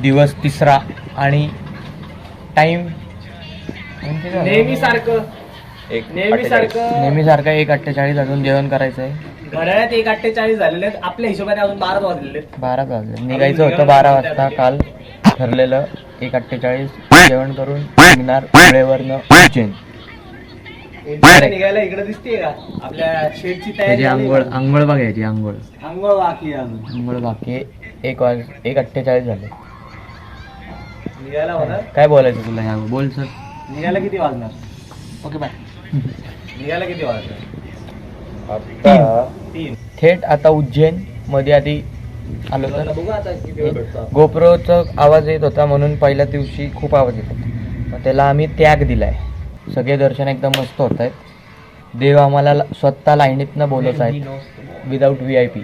दिवस तिसरा आणि टाइम नेहमी सारखं 1:48 अजून जेवण करायचं आहे. घड्याळात 1:48 झालेले आहेत. आपल्या हिशोबाने अजून 12 वाजलेले आहेत. 12 वाजले. निघायचं होतं 12 वाजता काल ठरलेलं. 1:48 जेवण करून निघणार वेळेवरनं उज्जैन. निघायला इकडे दिसते का आपल्या शेडची तयारी? आंघोळ बघायची. आंघोळ बाकी आहे अजून. आंघोळ बाकी. 1:48 झाले. निघायला होणार. काय बोलायचं तुला ह्या? बोल सर. निघायला किती वाजणार? Okay bye. निघायला किती वाजणार? तीन. थेट आता उज्जैन मध्ये आधी आलो तर बघू आता किती वेळ भेटतो. गोप्रोचा आवाज येत होता म्हणून पहिल्या दिवशी खूप आवाज येत होता. मग त्याला आम्ही त्याग दिलाय. सगळे दर्शन एकदम मस्त होत आहेत. देव आम्हाला स्वतः लाईनीतनं बोलत आहेत विदाऊट VIP.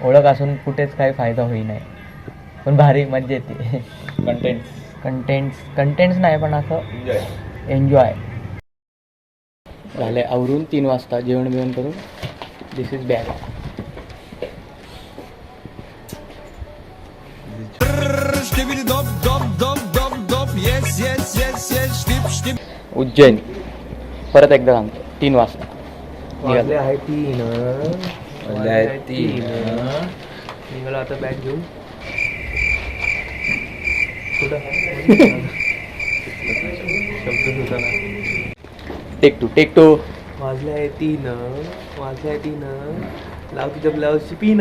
ओळख असून कुठेच काही फायदा होई नाही, पण भारी मजा येते. कंटेंट्स नाही पण असं एन्जॉय झालंय. आवरून 3 वाजता जेवण बिवण करून दिस इज बॅग. उज्जैन परत एकदा सांगतो 3 वाजता वाजले आहे 3. निघालो आता बॅग घेऊन. टेक टू वाजले आहे 3. लाव तुझ्या ब्लाऊजची पिन.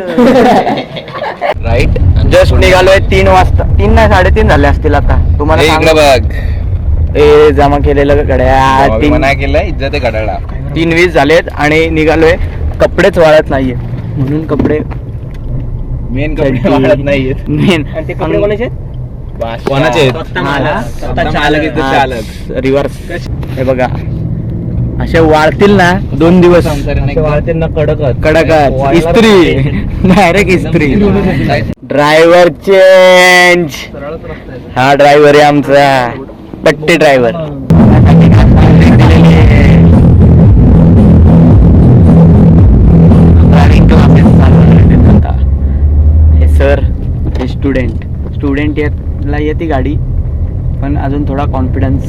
राईट. जस्ट निघालोय 3 वाजता. 3 नाही 3:30 झाले असतील आता. तुम्हाला जमा केलेलं घड्याळ 3:20 झालेत आणि निघालोय. कपडेच वाळत नाहीये म्हणून कपडे मेन कपडे वाळत नाहीयेत. मेन ते कपडे कोणाचे आहेत? कोणाचे रिव्हर्स. हे बघा असे वाळतील ना 2 दिवस. वाळतील ना कडक इस्त्री. डायरेक्ट इस्त्री. Driver change. हा ड्रायव्हर आहे आमचा पट्टी ड्रायव्हर. ड्रायव्हिंग क्लासेस चालू आहेत आता. हे सर हे स्टुडंट याला येते गाडी पण अजून थोडा कॉन्फिडन्स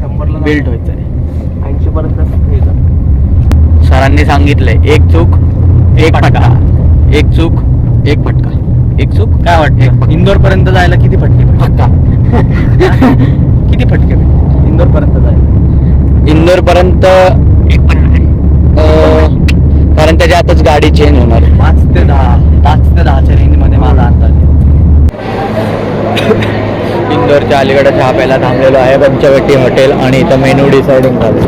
100ला बिल्ड व्हायचा आहे. 80 पर्यंत. सरांनी सांगितलंय 1 चूक 1 फटका. 1 चूक 1 फटका. 1 चूक काय वाटतं इंदोर पर्यंत जायला किती फटके? किती फटके इंदोर पर्यंत जाईल? इंदोर पर्यंत कारण त्याच्या आताच गाडी चेंज होणार. 5 ते 10च्या रेंज मध्ये माझा अंदाज. इंदोरच्या अलीकडे चहा प्यायला थांबलेलो आहे पंचवटी हॉटेल आणि इथं मेनू डिसाइडिंग झालं.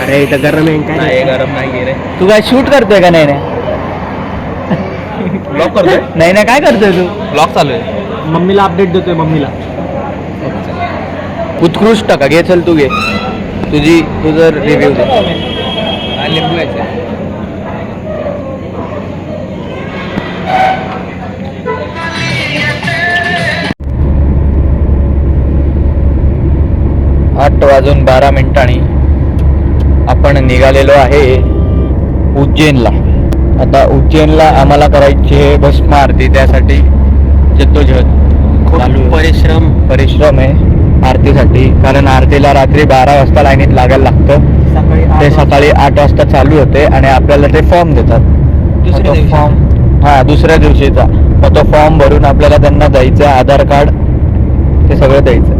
अरे इथं गरम आहे काय? गरम नाही रे. तू काय शूट करतोय का? नाही ब्लॉक करतोय. नाही काय करतोय तू? ब्लॉक चालू आहे. मम्मीला अपडेट देतोय. मम्मीला उत्कृष्ट का? घे चल तू घे तुझं रिव्ह्यू दे. लिंबू घ्यायचे. 8:12 आपण निघालेलो आहे उज्जैनला. आता उज्जैनला आम्हाला करायची आहे भस्म आरती. त्यासाठी जद्दोजहद चालू. परिश्रम आहे आरतीसाठी. कारण आरतीला रात्री 12 वाजता लाईनीत लागायला लागतं. ते सकाळी 8 वाजता चालू होते आणि आपल्याला ते फॉर्म देतात. दुसऱ्या दिवशीचा. मग तो फॉर्म भरून आपल्याला त्यांना द्यायचं. आधार कार्ड ते सगळं द्यायचं.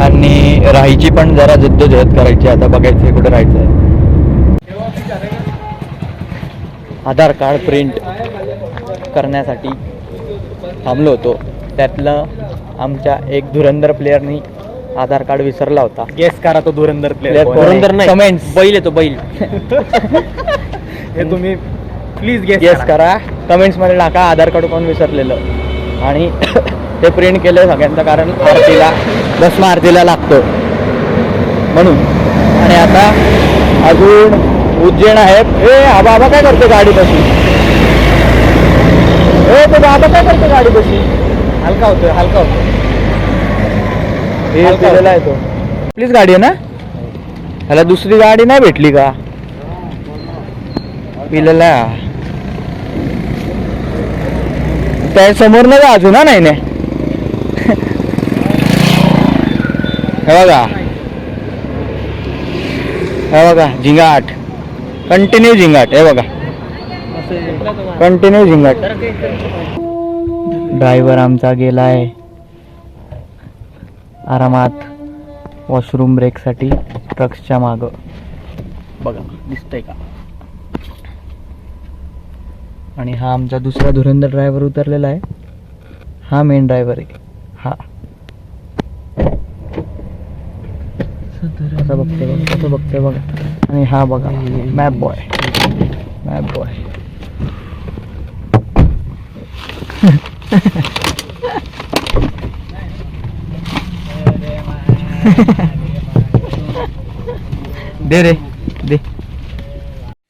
आणि राहायची पण जरा जद्दोजहद करायची. आता बघायचं कुठे राहायचं आहे. आधार कार्ड प्रिंट करण्यासाठी थांबलो होतो. त्यातलं आमच्या एक धुरंधर प्लेअरनी आधार कार्ड विसरला होता. गेस करा तो धुरंधर प्लेअर. धुरंधर नाही, कमेंट्स. बैल येतो बैल. हे तुम्ही प्लीज गेस करा. कमेंट्स मध्ये टाका आधार कार्ड कोण विसरलेलं. आणि ते प्रिंट केलं सगळ्यांचं. कारण आरतीला भस्म आरतीला लागतो म्हणून. आणि आता अजून उज्जैन आहे. हा बाबा काय करतो गाडी बशी? तो बाबा काय करतो गाडी बशी? हलका होतोय. हे केलेला आहे तो. आपलीच गाडी आहे ना? ह्याला दुसरी गाडी नाही भेटली का पिलेला? त्या समोर ना अजून ना नाही नाही. हे बघा झिंगाट, कंटिन्यू झिंगाट. हे बघा कंटिन्यू झिंगाट. ड्रायव्हर आमचा गेलाय आरामात वॉशरूम ब्रेक साठी ट्रक्सच्या माग. बघा दिसतंय का? आणि हा आमचा दुसरा धुरंधर ड्रायव्हर उतरलेला आहे. हा मेन ड्रायव्हर आहे. हा कसं बघतोय बघा. आणि हा बघा मॅप बॉय. दे रे दे.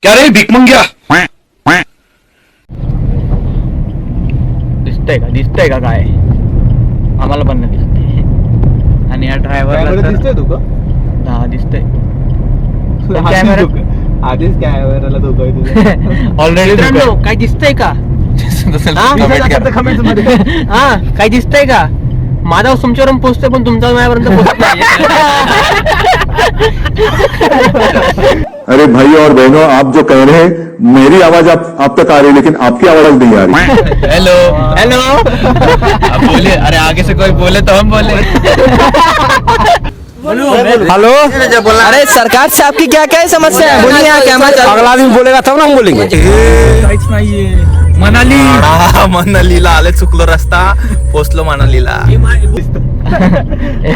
क्या रे भिकमंग्या? दिसतंय का काय? आम्हाला पण नाही दिसतंय. आणि या ड्रायव्हरला दिसतोय तू का? हा दिसतंय. आधीच कॅमेराला धोका आहे. ऑलरेडी काय दिसतंय का? कमेंट्स मध्ये हा काय दिसतंय का? माझा तुमच्यावरून पोहोचतोय पण तुमचा माझ्यापर्यंत पोहोचत नाही. अरे भाई और बहनों, आप जो कह रहे हैं मेरी आवाज आप तक आ रही है, लेकिन आपकी आवाज नहीं आ रही. हेलो अब बोले. अरे आगे से कोई बोले तो हम बोले. हेलो अरे सरकार से आपकी क्या क्या समस्या है? बोलिए यहाँ कैमरा अगला आदमी बोलेगा तब ना हम बोलेंगे. काहीच नाहीये. मनालीला आले, चुकलो रस्ता, पोचलो मनालीला.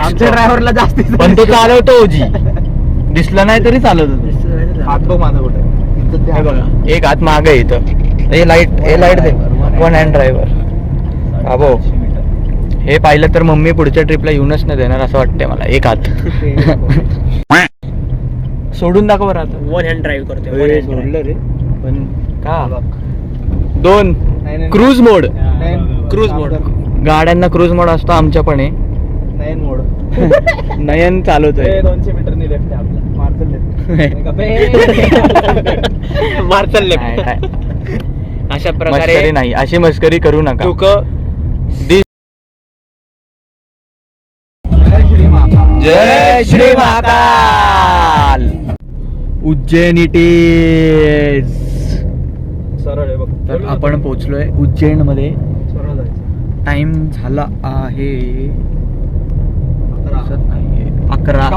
आमच्या ड्रायव्हरला जास्त पण तो चालवतो ओजी. दिसला नाही तरी चालवतो. हात बघ माझा कुठे. हे बघा एक हात मागे इथं. हे लाईट दे. One hand driver. अबो हे पाहिलं तर मम्मी पुढच्या ट्रिपला येऊनच नाही देणार असं वाटतंय मला. एक हात सोडून दाखव बरं आता. वन हँड ड्राईव्ह करते. सोडलं रे पण का? दोन क्रूज मोड. क्रूज मोड. गाड्यांना क्रूज मोड असतो. आमच्या पण आहे. नयन मोड. नयन चालवतोय. 200 मीटरनी लेफ्ट आहे आपला. मार्चल लेफ्ट. नाही, नाही. अशा मस्करी प्रकारे नाही. अशी मस्करी करू नका. जय श्री महाकाल. Ujjain it is. सरळ आहे बघ. तर आपण पोहोचलोय उज्जैन मध्ये. सरळ जायचं. टाइम झाला आहे 11.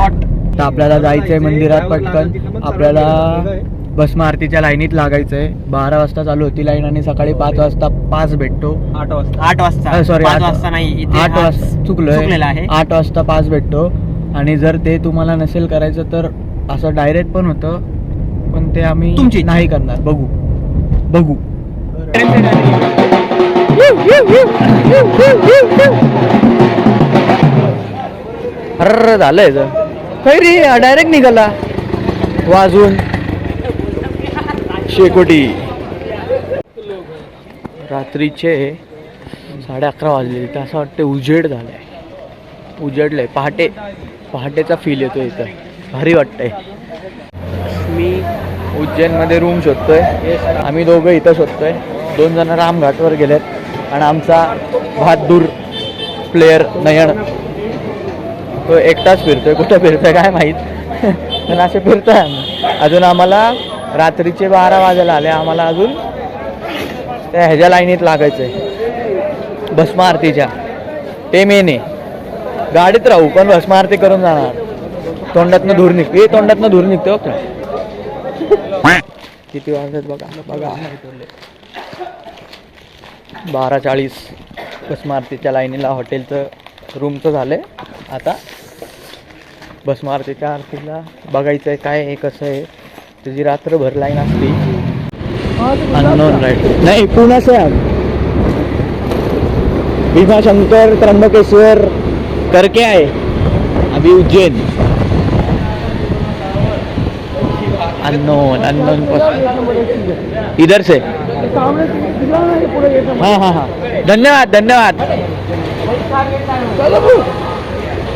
तर आपल्याला जायचंय मंदिरात पटकन. आपल्याला भस्म आरतीच्या लाईनीत लागायचंय. 12 वाजता चालू होती लाईन आणि सकाळी 5 वाजता पास भेटतो. 8 वाजता. 8 वाजता. सॉरी 5 वाजता नाही. 8 वाजता चुकलेला आहे. 8 वाजता पास भेटतो. आणि जर ते तुम्हाला नसेल करायचं तर असं डायरेक्ट पण होतं. पण ते आम्ही तुमची नाही करणार. बघू अरे झालंय काय रे? डायरेक्ट निघाला वाजून शेकोटी. रात्रीचे 11:30 वाजले. तर असं वाटतं उजेड झालाय. उजेडलंय. पहाटेचा फील येतो इथं. भारी वाटतंय. मी उज्जैनमध्ये रूम शोधतोय. आम्ही दोघं इथं शोधतोय. 2 जण रामघाटवर गेलेत आणि आमचा बहादूर प्लेयर नयन तो एकटाच फिरतोय. कुठं फिरतोय काय माहीत. पण असे फिरतोय आम्ही. अजून आम्हाला रात्रीचे 12 वाजायला आले. आम्हाला अजून त्या ह्याच्या लाईनीत लागायचंय भस्म आरतीच्या. ते मेन आहे. गाडीत राहू पण भस्म आरती करून जाणार. तोंडातनं धूर निघते. तोंडातनं धूर निघते. ओके किती वाजत बघा 12:40. भस्म आरतीच्या लाईनीला हॉटेलचं रूमचं झालंय. आता भस्म आरतीच्या आरतीला बघायचंय काय आहे कसं आहे. त्याची रात्रभर लाईन असते. अननोन राईट नाही पुणे से हम भीमाशंकर त्र्यंबकेश्वर करके आए अभी उज्जैन. अननोन इधर से. हाँ धन्यवाद.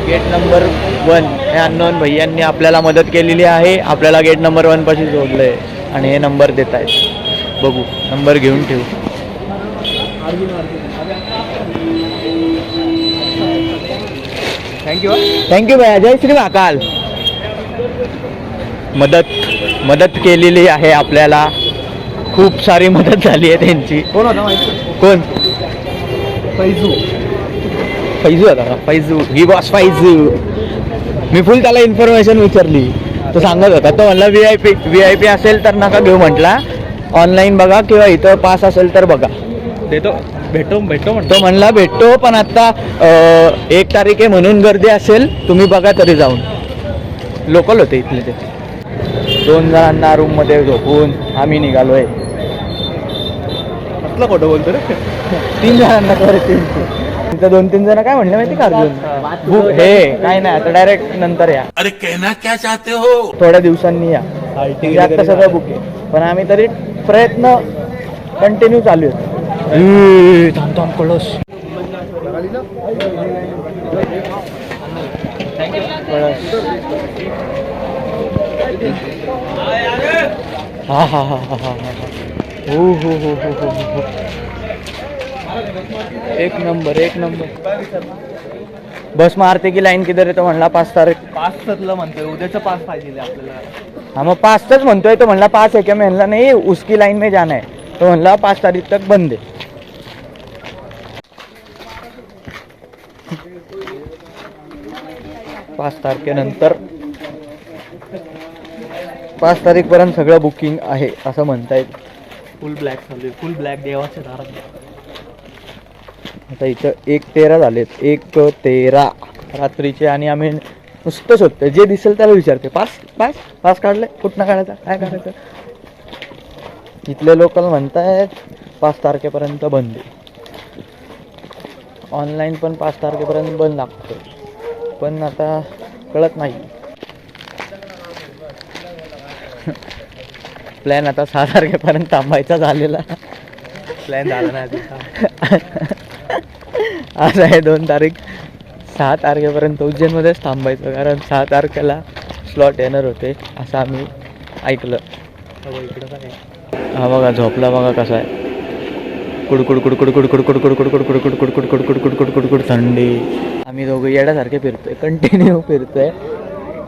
गेट नंबर 1 हे अननोन भैयांनी आपल्याला मदत केलेली आहे. आपल्याला गेट नंबर 1 पाशी जोडलं आहे आणि हे नंबर देत आहेत. बघू, नंबर घेऊन ठेवू. थँक्यू भैया. जय श्री महाकाल. मदत केलेली आहे आपल्याला. खूप सारी मदत झाली आहे त्यांची. कोण होता माहिती? कोण? फैजू होता का? फैजू ही बॉस फैजू. मी फुल त्याला इन्फॉर्मेशन विचारली. तो सांगत होता. तो म्हणला VIP असेल तर नका घेऊ म्हटला. ऑनलाईन बघा किंवा इथं पास असेल तर बघा. भेटो म्हणतो. तो म्हणला भेटतो पण आता 1 तारीख आहे म्हणून गर्दी असेल. तुम्ही बघा तरी जाऊन. लोकल होते इथले ते. 2 जणांना रूममध्ये झोपून आम्ही निघालोय. कसला खोटं बोलतो रे? 3 जणांना तिथं 2-3 जण काय म्हणले माहिती का? अर्जुन हे काय नाही आता डायरेक्ट नंतर या. अरे कहना क्या चाहते हो? थोड्या दिवसांनी या. आता सगळं बुक आहे पण आम्ही तरी प्रयत्न कंटिन्यू चालू आहेत. थांब कळस. हा हा हा हा हा हा. हो. एक नंबर. बस मारते की लाईन किधर आहे? तो म्हणला 5 तारीख. 5 म्हणतोय. उद्याचा 5 पाहिजे आपल्याला. हाँ मैं 5 म्हणतोय. तो म्हणला 5 है क्या? मैं म्हणला नहीं उसकी लाइन में जाना है. तो म्हणला 5 तारीख तक बंद है. 5 तारखेनंतर 5 तारीखपर्यंत सगळं बुकिंग आहे असं म्हणतायत. फुल ब्लॅक चालू आहे. फुल ब्लॅक देवाच्या दारात. आता इथं 1:13 झालेत. 1:13 रात्रीचे आणि आम्ही नुसतं शोधतोय. जे दिसेल त्याला विचारते. पास काढले? कुठनं काढायचा? काय काढायचं? इथले लोकल म्हणतायत 5 तारखेपर्यंत बंद आहे. ऑनलाईन पण 5 तारखेपर्यंत बंद लागतो पण आता कळत नाही. प्लॅन आता 6 तारखेपर्यंत थांबायचा झालेला. प्लॅन झाला नाही. आज आहे 2 तारीख. 6 तारखेपर्यंत उज्जैनमध्येच थांबायचं कारण 6 तारखेला स्लॉट येणार होते असं आम्ही ऐकलं. हा बघा झोपला बघा कसा आहे. कुडकुड थंडी. आम्ही दोघं येड्यासारखे फिरतोय. कंटिन्यू फिरतोय.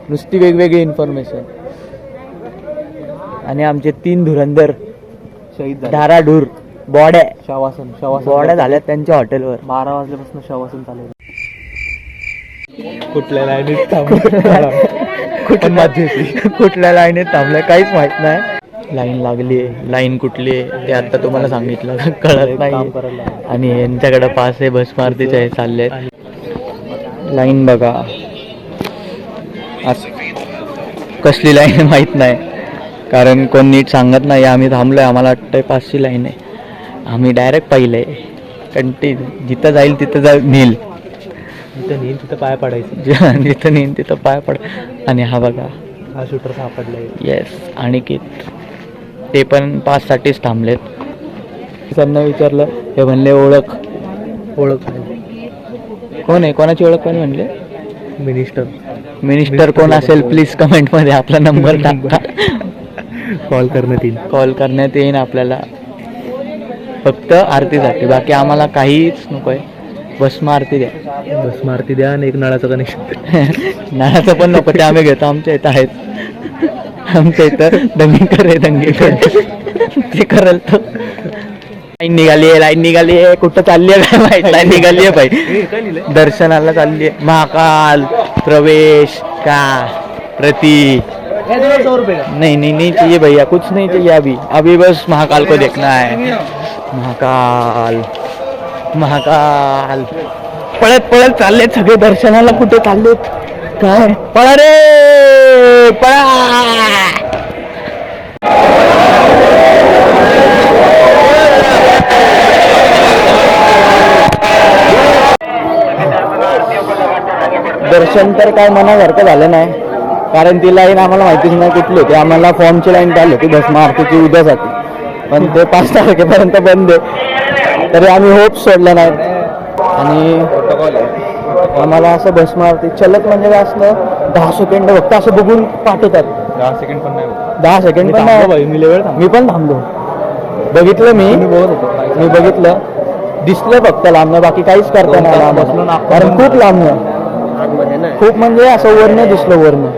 नुसती वेगवेगळी इन्फॉर्मेशन. आणि आमचे 3 धुरंधर शहीद झाले. धाराडूर बॉड्या शवासन बॉड्या झाल्यात त्यांच्या हॉटेलवर. 12 वाजल्यापासून शवासन चालू आहे. कुठल्या लाईनीत कुठल्या लाईनीत थांबलं काहीच माहित नाही. लाईन लागली आहे. लाईन कुठली आहे ते आता तुम्हाला सांगितलं कळत नाही. आणि यांच्याकडे पास आहे. बस मारुतीचे आहे चालले. लाईन बघा कसली लाईन माहित नाही कारण कोण नीट सांगत नाही. आम्ही थांबलोय. आम्हाला वाटतंय 5ची लाईन आहे. आम्ही डायरेक्ट पाहिलंय. कंटिन्यू जिथं जाईल तिथं नेल. जिथं नेईन तिथं पाय पडायचं. जिथं नेईन तिथं पाय पड. आणि हा बघा हा शूटर सापडलाय. येस. आणि की ते पण 5साठीच थांबलेत. त्यांना विचारलं हे म्हणले ओळख कोण आहे? कोणाची ओळख कोण म्हणले? मिनिस्टर कोण असेल प्लीज कमेंटमध्ये आपला नंबर टाका. कॉल करण्यात येईल आपल्याला. फक्त आरतीसाठी. बाकी आम्हाला काहीच नको आहे. भस्म आरती द्या. आणि एक नळाचं कनेक्शन. नळाचं पण नको ते आम्ही घेतो. आमच्या इथं आहेत. आमच्या इथं दंगेकर ते करल तो. लाईन निघाली आहे. कुठं चालली आहे काय माहित. लाईन निघाली आहे भाई. दर्शनाला चालली आहे. महाकाल प्रवेश का प्रति नहीं चाहिए भैया. कुछ नहीं चाहिए अभी बस महाकाल को देखना है. महाकाल पळत चाललेत सगळे दर्शनाला. कुठे चाललेत काय? पळा रे पळा. दर्शन तर काय मनासारखं झालं नाही कारण ती लाईन आम्हाला माहितीच नाही कुठली होती. आम्हाला फॉर्मची लाईन काढली होती भस्म आरतीची उद्यासाठी पण ते 5 तारखेपर्यंत बंद आहे. तरी आम्ही होप सोडला नाही. आणि आम्हाला असं बस मारते चलत म्हणजे काय असतं 10 सेकंड फक्त असं बघून पाठवतात. 10 सेकंड पण नाही 10 सेकंड पण नाही. मी पण थांबलो, बघितलं मी बघितलं, दिसलं फक्त लांबनं, बाकी काहीच करता नाही आला आम्हाला. कारण खूप लांबनं, खूप म्हणजे असं वरनं दिसलं, वरनं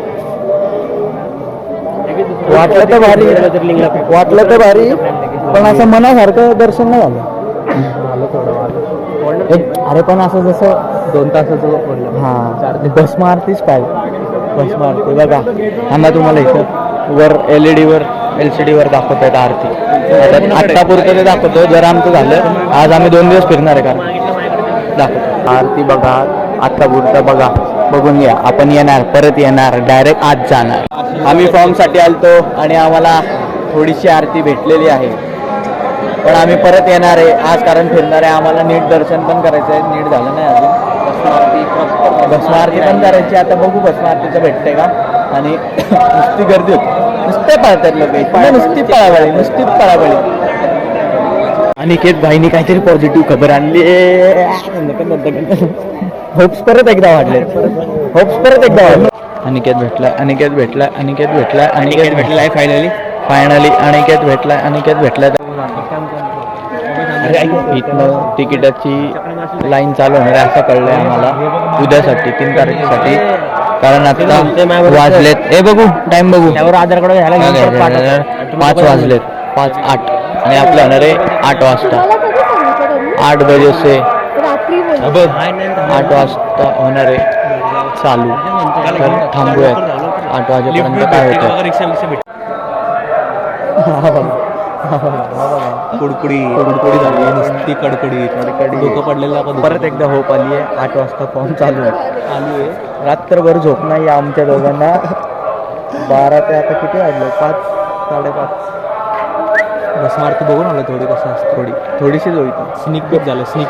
वाटलं तर भारी पण असं मनासारखं दर्शन नाही झालं. अरे पण असं जसं 2 तासाचं हा बस मारतीच काय, बस मारते बघा. आम्हाला तुम्हाला इथं वर LED वर LCD वर दाखवत आहेत आरती. आत्ता पुरतं ते दाखवतो, जर आमचं झालं आज आम्ही 2 दिवस फिरणार आहे. कारण दाखवतो आरती बघा, आत्ता पुरतं बघा, बघून घ्या. आपण येणार, परत येणार, डायरेक्ट आज जाणार. आम्ही फॉर्मसाठी आलतो आणि आम्हाला थोडीशी आरती भेटलेली आहे, पण आम्ही परत येणार आहे आज, कारण फिरणार आहे. आम्हाला नीट दर्शन पण करायचं आहे, नीट झालं नाही अजून. भस्मारती पण करायची, आता बघू भस्मारतीचं भेटते का. आणि नुसती गर्दी होती, नुसते पळतात लोक, नुसती पळावळी, नुसती पळावळी. अनिकेत भाईनी काहीतरी पॉझिटिव्ह खबर आणली. होप्स परत एकदा वाढले, होप्स परत एकदा वाढले. अनिकेत भेटलाय, अनिकेत भेटलाय, अनिकेत भेटलाय, अनिकेत भेटलाय फायनली अनिकेत भेटलाय, अनिकेत भेटलाय. इथनं तिकिटाची लाईन चालू होणार आहे असं कळलंय आम्हाला उद्यासाठी, 3 तारखेसाठी. कारण आता वाजलेत, बघू टाइम बघू, आधार कार्ड घ्यायला 5 वाजलेत, 5:08 आणि आपलं होणार आहे 8 वाजता. 8 बजे से 8 वाजता होणार आहे चालू. तर थांबूयात 8 वाजेपर्यंत काय होतं. कुडकुडी झाली, नुसती कडकडी डोकं पडलेला. परत एकदा होप आली आहे. 8 वाजता फॉर्म चालू आहे. रात्रभर झोप नाही आमच्या दोघांना. 12 ते आता किती वाजले, 5, 5:30. बसमारती बघून आलं थोडी, कसं असतं थोडीशीच होती. स्निक पेक झालं, स्निक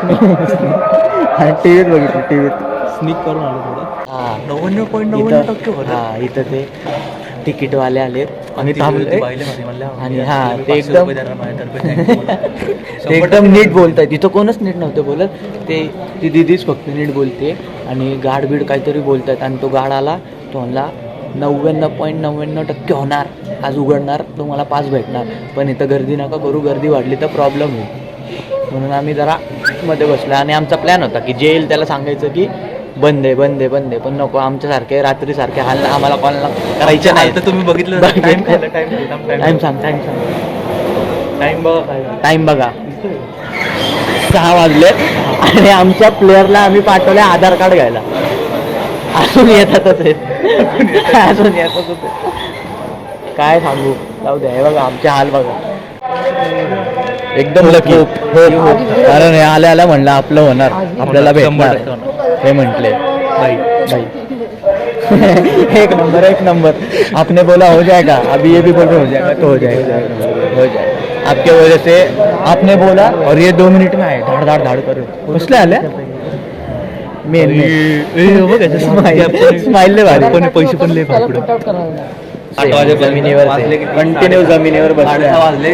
आणि टीव्हीत बघितलं, टीव्हीत स्निक करून आलं थोडं. 99.99% हा इथं ते तिकीटवाले आले आणि थांबले आणि हा ते एकदम नीट बोलताय. तिथं कोणच नीट नव्हतं बोलत, ती दिदीच फक्त नीट बोलते. आणि गाडबीड काहीतरी बोलतात आणि तो गाड आला, तो म्हणला 99.99% होणार, आज उघडणार, तुम्हाला पास भेटणार, पण इथं गर्दी नका करू, गर्दी वाढली तर प्रॉब्लेम होईल. म्हणून आम्ही जरा मध्ये बसलो आणि आमचा प्लॅन होता की जे येईल त्याला सांगायचं की बंद आहे, पण नको, आमच्यासारखे रात्रीसारखे हाल आम्हाला कॉल करायचं नाही. तर तुम्ही बघितलं टाइम सांग, टाइम बघा 6 वाजले आणि आमच्या प्लेअरला आम्ही पाठवले आधार कार्ड घ्यायला. अजून येतातच काय सांगू, जाऊ द्या. हे बघा आमचे हाल बघा, एकदम लकी हो. कारण हे आल्या म्हणलं आपलं होणार, आपल्याला भेटणार हे म्हटले. भाई एक नंबर आपने बोला हो जाएगा, अभी ये भी बोल रहे हो जाएगा, तो हो जाएगा. आपके वजह से आपने बोला और ये 2 मिनट में आए, धाड़ करो. कसले आले मेन स्माइल ले भारी, पण पैसे पण ले भारी. 8 वाजे जमिनीवर कंटिन्यू जमिनीवर बसले. 8 वाजले,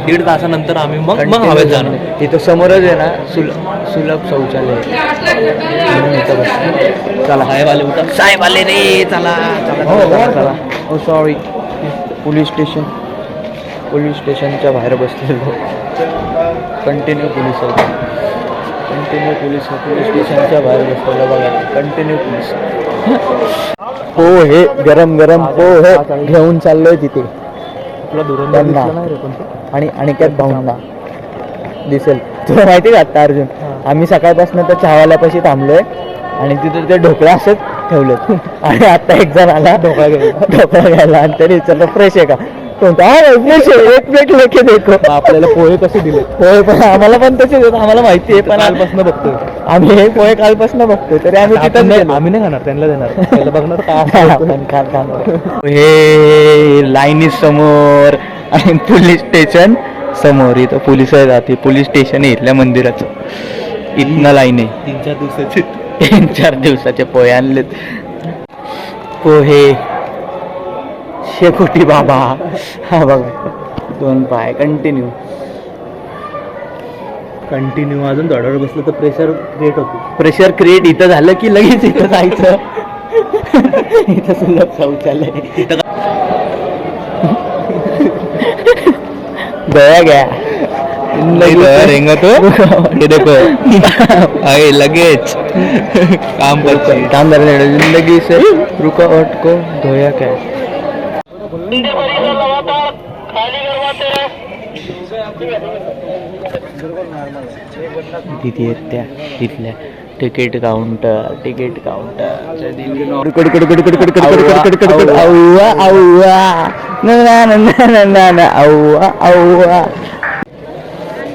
दीड तासानंतर आम्ही मग हवेत जाणार. तिथं समोरच आहे ना सुलभ शौचालय. चला साहेब आले रे, चला. ओ सॉरी, पोलीस स्टेशनच्या बाहेर बसलेलो. कंटिन्यू पोलीस स्टेशनच्या बाहेर बसलेलो बघा, कंटिन्यू पोलीस. हे गरम घेऊन चाललोय तिथे. आणि अनिकेत भाऊंना दिसेल, तुला माहिती का आता अर्जुन, आम्ही सकाळपासून तर चहावाल्यापाशी थांबलोय आणि तिथे ते ढोकळा असंच ठेवलेत. आणि आता एक जण आला ढोकळा घ्यायला आणि त्याने विचारलं फ्रेश आहे का, कोणता फ्रेश आहे, एक प्लेट लेके देखो. आपल्याला पोहे कसे दिले, पोहे पण आम्हाला पण तसे देत, आम्हाला माहिती आहे, पण कालपासून बघतोय आम्ही हे पोहे, कालपासून बघतोय. तरी आम्ही तिथं आम्ही नाही खाणार, त्यांना देणार, त्याला बघणार काय. हे लाईनी समोर आणि पोलीस स्टेशन समोर. इथं पोलिस जाते, पोलीस स्टेशन आहे इथल्या मंदिराचं. इथनं लाईन आहे. 3-4 दिवसाचे पोहे आणलेत. पोहे शेकोटी बाबा, हा बघा 2 पाय कंटिन्यू. कंटिन्यू अजून थोड्यावर बसलं तर प्रेशर क्रिएट होतो. प्रेशर क्रिएट इथं झालं की लगेच इथं जायचं. इथं सुलभ शौचालय. गया गया रेंगा तो ये देखो आगे लगेच काम जिंदगी से रुको अटको धोया क्या तिथे त्या तिथल्या तिकीट काउंटर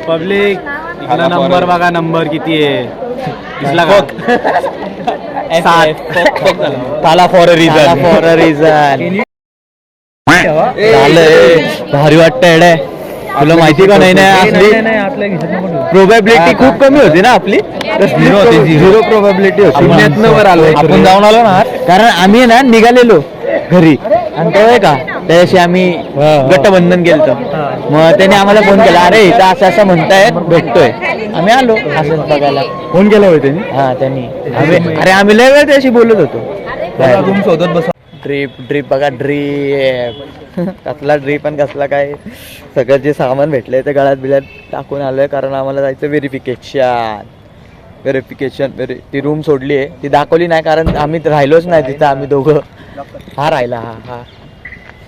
पब्लिक इकडं नंबर बघा, नंबर किती आहे दिसला का? ताला फॉर अ रिझन झालंय. भारी वाटतंय एडे. तुला माहिती का नाही प्रोबॅबिलिटी खूप कमी होती ना आपली. झिरो प्रोबॅबिलिटी होती. आपण जाऊन आलो ना कारण आम्ही ना निघालेलो घरी आणि तेव्हा का त्याच्याशी आम्ही गटबंधन केलं. मग त्याने आम्हाला फोन केला, अरे इथं असं असं म्हणतायत भेटतोय. आम्ही आलो असं बघायला. फोन केला होता त्यांनी. हा त्यांनी अरे आम्ही लय वेळ त्याशी बोलत होतो. शोधत बस. ड्रीप बघा ड्रीप कसला ड्रीप आणि कसला काय सगळं जे सामान भेटलंय ते गळ्यात बिळ्यात टाकून आलोय कारण आम्हाला जायचं व्हेरिफिकेशन. ती रूम सोडली आहे, ती दाखवली नाही कारण आम्ही राहिलोच नाही तिथं. आम्ही दोघं हा राहिला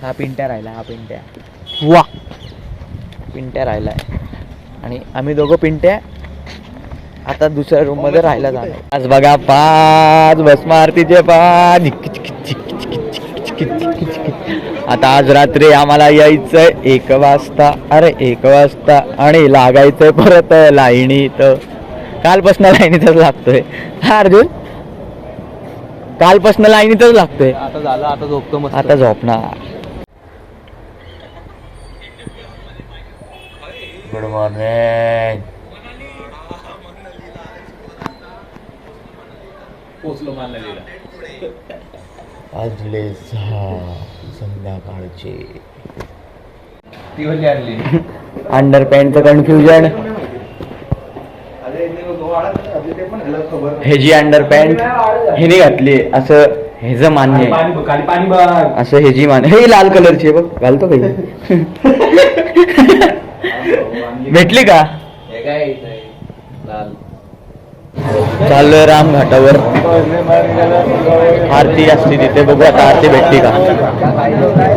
हा पिंट्या राहिला. वा पिंट्या राहिलाय आणि आम्ही दोघं पिंट्या आता दुसऱ्या रूम मध्ये राहायला जाणार. आज बघा 5 भस्म आरतीचे 5. आता आज रात्री आम्हाला यायचंय 1 वाजता. अरे 1 वाजता आणि लागायचंय परत लाईनीत. कालपासून लाईनीतच लागतोय. हा अर्जुन कालपासून लाईनीतच लागतोय. आता झालं, आता झोपतो मस्त. आता झोपणार. Good morning. पोचलो मानलेला. वाजले 6 संध्याकाळचे. ती वरली आणली अंडर पॅन्टचं कन्फ्युजन. हे जी अंडर पॅन्ट हिने घातली असं हे ज मान्य आहे. पाणी बघ. असं हे जी मान्य. हे लाल कलरची आहे बघ. घालतो काही भेटली का? चाललोय रामघाटावर. आरती असते तिथे, बघू आता आरती भेटली का.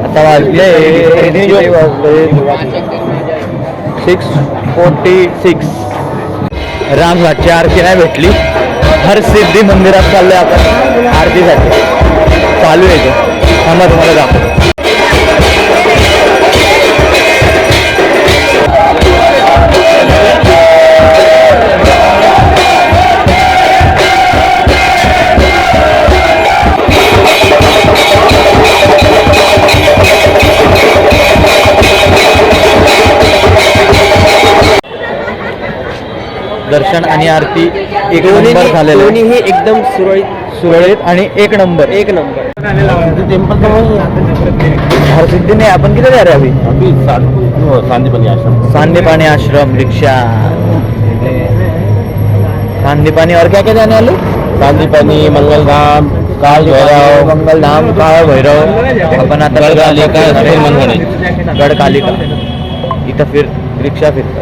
आता वाजले 6:46. रामघाटची आरती नाही भेटली. हरसिद्धी मंदिरात चाललोय आपण आरतीसाठी. चालू आहे तो. थांबा तुम्हाला दाखवतो. दर्शन आणि आरती एक नंबर झालेलं. दोन्हीही एकदम सुरळीत आणि एक नंबर. हरसिद्धी नाही. आपण किती जा रहे अभी? सांदीपानी आश्रम रिक्षा. सांदीपानी और क्या क्या जाने वाले? सांदीपानी, मंगलधाम, काल भैरव. आपण आता गडकालिका इथं रिक्षा फिरतो.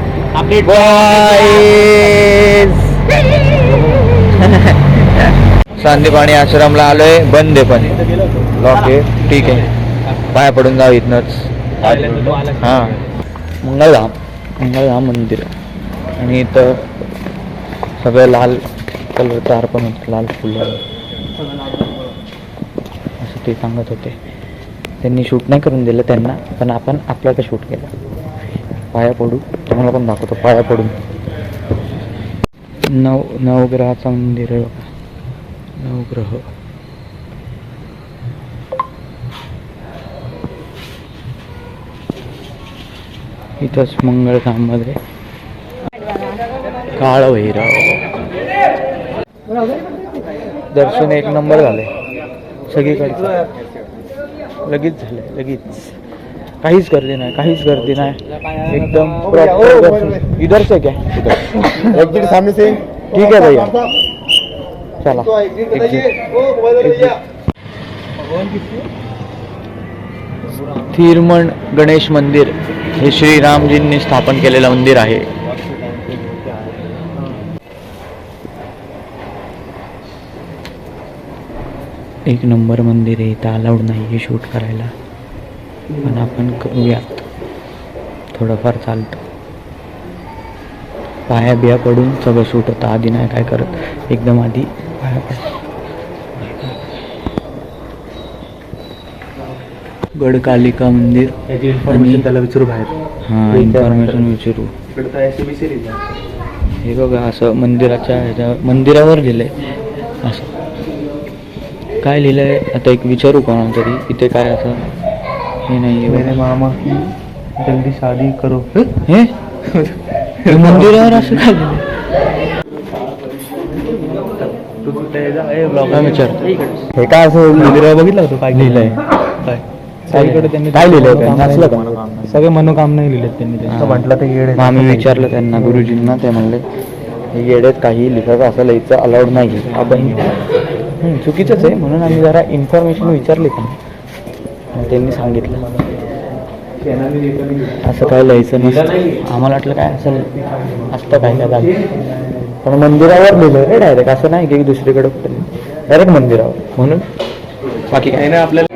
सांदीपानी आश्रमला आलोय. बंद आहे पण लॉक आहे. ठीक आहे पाया पडून जाऊ इथनच. हा मंगलधाम मंदिर आणि इथं सगळं लाल कलरचं अर्पण होतं. लाल फुलं असं ते सांगत होते. त्यांनी शूट नाही करून दिलं त्यांना, पण आपण आपल्याला शूट केलं. पाया पडू तुम्हाला पण दाखवतो. पाया पडून नवग्रहाचं मंदिर आहे बघा. नवग्रह इथंच मंगळधाम मध्ये काळ भैरव. दर्शन एक नंबर झालंय सगळीकडचं. लगेच झालंय लगेच. काहीच गर्दी नाही, काहीच गर्दी नाही, एकदम proper दर्शन. इधर से क्या एग्जिट सामने से. ठीक आहे भैया, चला स्थिरमन गणेश मंदिर हे श्रीरामजींनी स्थापन केलेलं मंदिर आहे. एक नंबर मंदिर आहे. इथं अलाउड नाही आहे शूट करायला, पण आपण करूयात. थोडंफार चालतं, पाया बिया पडून सगळं शूट होतं. आधी नाही काय करत, एकदम आधी पाया पड. गडकालिका मंदिर आणि त्याला विचारू बाहेर. हां, इन्फॉर्मेशन विचारू. हे बघा, असं मंदिराच्या ह्याच्या मंदिरावर लिहिलंय. असं काय लिहिलंय आता एक विचारू कोणाला तरी. इथे काय असं हे नाही आहे. मामा की जल्दी शादी करो. हे मंदिरावर असं काय लिहिलंय? विचारतो हे काय असं मंदिरावर बघितलं होतं काय लिहिलंय. सगळीकडे त्यांनी काय लिहिलंय त्यांनी? असलं का? सगळे मनोकामना लिहिलेत त्यांनी. त्यांचं म्हटलं ते येडे. मग आम्ही विचारलं त्यांना, गुरुजींना. ते म्हणले हे येड्यात काही लिहिलं असं लिहायचं अलाउड नाही. आपण चुकीचंच आहे, म्हणून आम्ही जरा इन्फॉर्मेशन विचारली त्यांना. त्यांनी सांगितलं असं काय लिहायचं नसतं. आम्हाला वाटलं काय असं असतं काय काय झालं, पण मंदिरावर लिहिलं रे डायरेक्ट. असं नाही की दुसरीकडे कुठं, डायरेक्ट मंदिरावर. म्हणून बाकी काय नाही. आपल्याला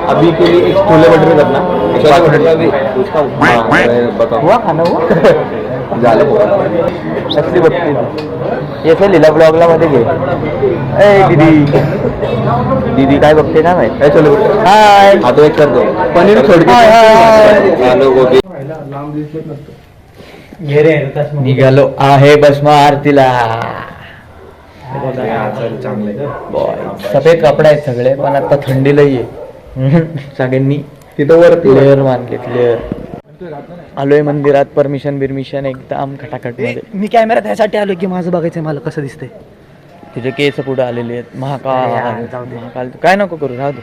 अभी के लिए एक छोले भटूरे करना. हुआ खाना हुआ असली बघते. येथे लिहिला ब्लॉगला मध्ये घे. ए दीदी, दीदी काय बघते ना माहित. काय छोले भटूरे. हाय, आता एक करतो पनीर थोडी. आलू गोबी. निघालो आहे भस्म आरतीला. चांगले सफेद कपडे आहेत सगळे, पण आता थंडी लई आहे. सगळ्यांनी तिथं वरती लेअर मानलेत, लेअर. आलोय मंदिरात. परमिशन बिरमिशन एकदम खटाखट मध्ये. मी कॅमेरा त्यासाठी आलो की माझं बघायचंय मला कसं दिसतंय. तुझे केस पुढे आलेले आहेत. महाकाल, महाकाल काय नको करू, राहू दे.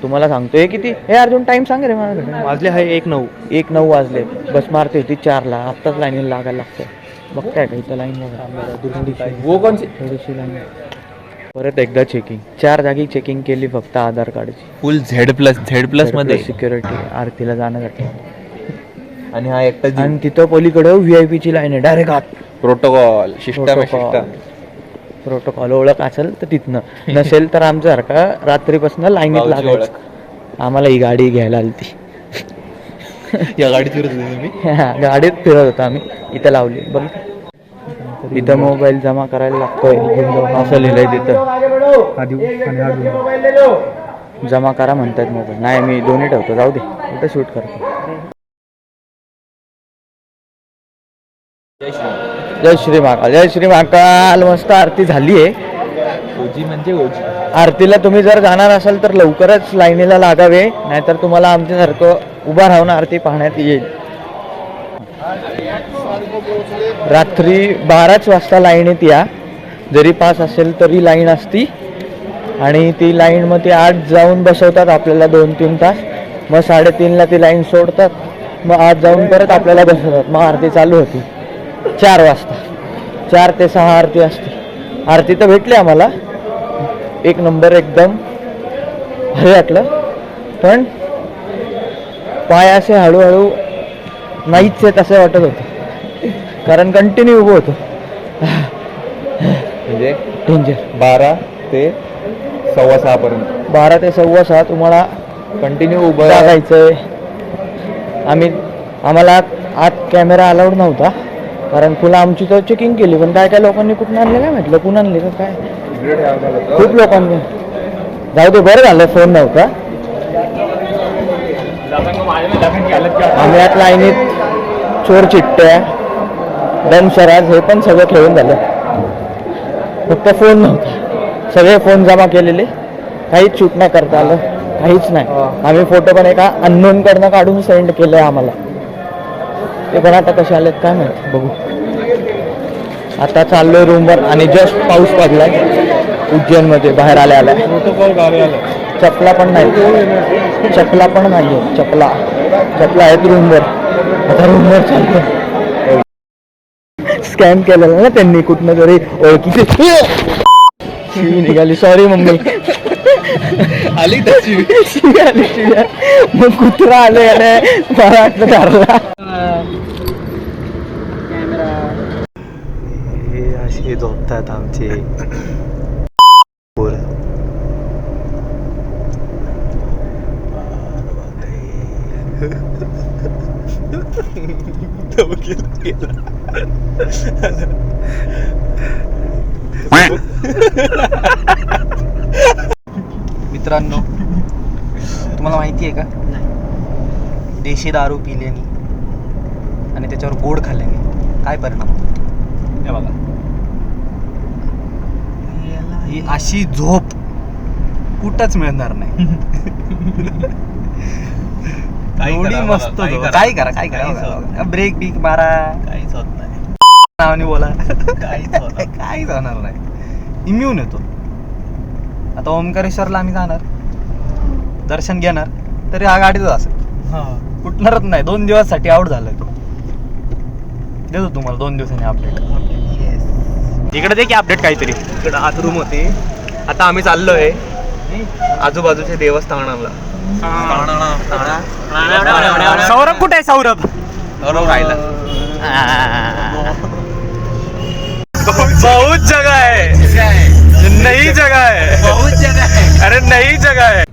तुम्हाला सांगतोय किती हे अर्जुन टाइम सांग रे मला. वाजले आहे 1:09. 1:09 वाजले. बस मारते होती 4ला. आत्ताच लाईनीला लागायला लागतंय. बघताय का इथं लाईन बघा. वो कोणची थोडीशी लाईन. परत एकदा चेकिंग. 4 जागी चेकिंग केली फक्त आधार कार्डची. फुल झेड प्लस मध्ये सिक्युरिटी आरतीला जाण्यासाठी. आणि हा एकटा आणि तिथं पलीकडं VIP ची लाईन आहे. डायरेक्ट आत. प्रोटोकॉल सिस्टम प्रोटोकॉल ओळख असेल तर तिथनं, नसेल तर आमच्यासारखा रात्रीपासून लाईनीत लागायचं. आम्हाला ही गाडी घ्यायला आली ती. या गाडीत फिरत होते तुम्ही. गाडीत फिरत होतो आम्ही. इथं लावली बघ. इथं मोबाईल जमा करायला लागतोय असं लिहिलंय तिथं. जमा करा म्हणतात मोबाईल. नाही, मी दोन्ही ठेवतो, जाऊ दे. इथं शूट करतो. जय श्री महाकाल, जय श्री महाकाल. मस्त आरती झाली आहे. ओजी म्हणजे ओजी. आरतीला तुम्ही जर जाणार असाल तर लवकरच लाईनीला लागावे, नाहीतर तुम्हाला आमच्यासारखं उभा राहून आरती पाहण्यात येईल. रात्री 12च वाजता लाईनीत या. जरी पास असेल तरी लाईन असती. आणि ती लाईन मग ती आत जाऊन बसवतात आपल्याला 2-3 तास. मग 3:30ला ती लाईन सोडतात. मग आत जाऊन परत आपल्याला बसवतात. मग आरती चालू होती 4 वाजता. 4 ते 6 आरती असते. आरती तर भेटली आम्हाला. एक नंबर, एकदम भारी वाटलं. पण पाय असे हळूहळू नाहीच आहेत असं वाटत होतं, कारण कंटिन्यू उभं होतो. म्हणजे डेंजर. 12 ते 6:15 पर्यंत. 12 ते 6:15 तुम्हाला कंटिन्यू उभं राहायचंय. आम्हाला आत कॅमेरा अलाउड नव्हता, कारण फुलं आमची तर चेकिंग केली. पण काय काय लोकांनी कुठून आणले काय म्हटलं, कुठून आणले का काय. खूप लोकांनी. जाऊ दे, बरं झालं फोन नव्हता. आम्ही आत लाईनीत चोर चिट्ट्या, दमशराज हे पण सगळं खेळून झालं. फक्त फोन नव्हता. सगळे फोन जमा केलेले. काहीच शूट नाही करता आलं, काहीच नाही. आम्ही फोटो पण एका अननोन कडनं काढून सेंड केले आम्हाला. ते पण आता कसे आलेत काय माहिती, बघू. आता चाललोय रूमवर आणि जस्ट पाऊस पडलाय उज्जैनमध्ये बाहेर आल्या चपला पण नाही चपला आहेत रूमवर. आता रूमवर चालतो. स्कॅम केलेला ना त्यांनी कुठनं तरी ओळखीचे शिवी निघाली. Sorry mummy. आली तशी आली शिव्या. मग कुत्रा आले आणि मला वाटलं धरला. हे असे झोपतात आमचे पोरं. मित्रांनो, तुम्हाला माहिती आहे का, देशी दारू पिल्याने आणि त्याच्यावर गोड खाल्ल्याने काय परिणाम होतो? हे बघा, ही अशी झोप कुठंच मिळणार नाही. एवढी मस्त झोप. काय करा ब्रेक बिक मारा, काहीच होत नाही. नावाने बोला, काहीच होणार नाही. इम्युन येतो. आता ओंकारेश्वरला आम्ही जाणार, दर्शन घेणार, तरी हा गाडीच असेल, फुटणारच नाही. 2 दिवसासाठी आउट झालाय तो. देतो तुम्हाला 2 दिवसांनी अपडेट. इकडे दे की अपडेट काहीतरी. इकडं आत रूम होती. आता आम्ही चाललोय आजूबाजूच्या देवस्थानाला. सौरभ कुठे आहे? सौरभ राहिला. बहुत जगह है, नई जगह है, अरे नई जगह है.